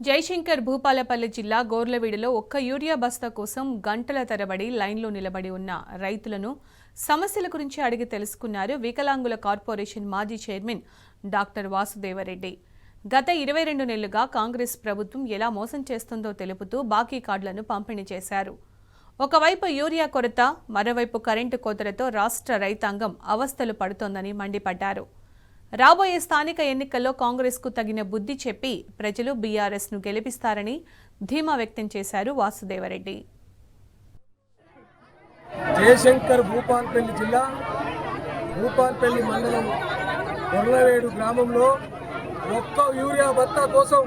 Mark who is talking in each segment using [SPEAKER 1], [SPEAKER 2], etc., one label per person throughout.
[SPEAKER 1] జయశంకర్ భూపాలపల్లి జిల్లా గోర్లవీడులో ఒక్క యూరియా బస్తా కోసం గంటల తరబడి లైన్లో నిలబడి ఉన్న రైతులను సమస్యల గురించి అడిగి తెలుసుకున్నారు వికలాంగుల కార్పొరేషన్ మాజీ చైర్మన్ డాక్టర్ వాసుదేవరెడ్డి. గత 22 నెలలుగా కాంగ్రెస్ ప్రభుత్వం ఎలా మోసం చేస్తుందో తెలుపుతూ బాకీ కార్డులను పంపిణీ చేశారు. ఒకవైపు యూరియా కొరత, మరోవైపు కరెంటు కోతలతో రాష్ట్ర రైతాంగం అవస్థలు పడుతోందని మండిపడ్డారు. రాబోయే స్థానిక ఎన్నికల్లో కాంగ్రెస్కు తగిన బుద్ధి చెప్పి ప్రజలు బీఆర్ఎస్ను గెలిపిస్తారని ధీమా వ్యక్తం చేశారు వాసుదేవరెడ్డి.
[SPEAKER 2] జయశంకర్ భూపాలపల్లి జిల్లా భూపాలపల్లి మండలం గొర్లవేడు గ్రామంలో ఒక్క యూరియా బత్తా కోసం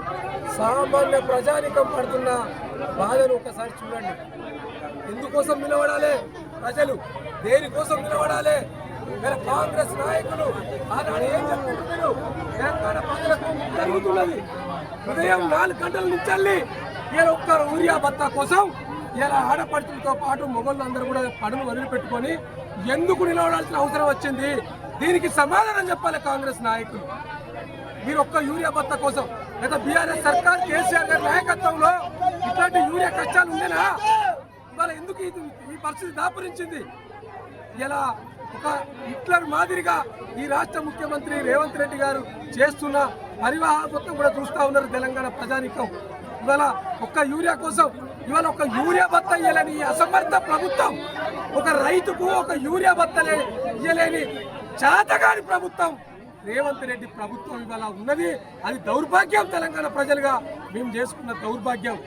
[SPEAKER 2] సామాన్య ప్రజానికం పడుతున్న బాధను ఒకసారి చూడండి. ఎందుకోసం నిలబడాలి ప్రజలు, దేనికోసం నిలబడాలి? కాంగ్రెస్ నాయకులు ఆనాడు ఏం చెప్తున్నారు? తెలంగాణ ప్రజలకు జరుగుతున్నది ఉదయం 4 గంటల నుంచి ఇలా ఒక్క యూరియా బత్తా కోసం ఇలా ఆడపడుతులతో పాటు మొగళ్ళందరూ కూడా పనులు వదిలిపెట్టుకొని ఎందుకు నిలబడాల్సిన అవసరం వచ్చింది? దీనికి సమాధానం చెప్పాలి కాంగ్రెస్ నాయకులు. మీరు ఒక్క యూరియా బత్తా కోసం లేదా బీఆర్ఎస్ సర్కార్ కేసీఆర్ గారి నాయకత్వంలో ఇట్లాంటి యూరియా కష్టాలు ఉండేనా? ఇవాళ ఎందుకు ఈ పరిస్థితి దాపురించింది? ఇలా ఒక హిట్లర్ మాదిరిగా ఈ రాష్ట్ర ముఖ్యమంత్రి రేవంత్ రెడ్డి గారు చేస్తున్న పరివాహం మొత్తం కూడా చూస్తూ ఉన్నారు తెలంగాణ ప్రజానికం. ఇవాళ ఒక్క యూరియా కోసం ఇవాళ ఒక యూరియా బత్త ఇయ్యలేని అసమర్థ ప్రభుత్వం, ఒక రైతుకు ఒక యూరియా బత్త ఇయ్యలేని చాతగాని ప్రభుత్వం రేవంత్ రెడ్డి ప్రభుత్వం ఇవాళ ఉన్నది. అది దౌర్భాగ్యం. తెలంగాణ ప్రజలుగా మేము చేసుకున్న దౌర్భాగ్యం.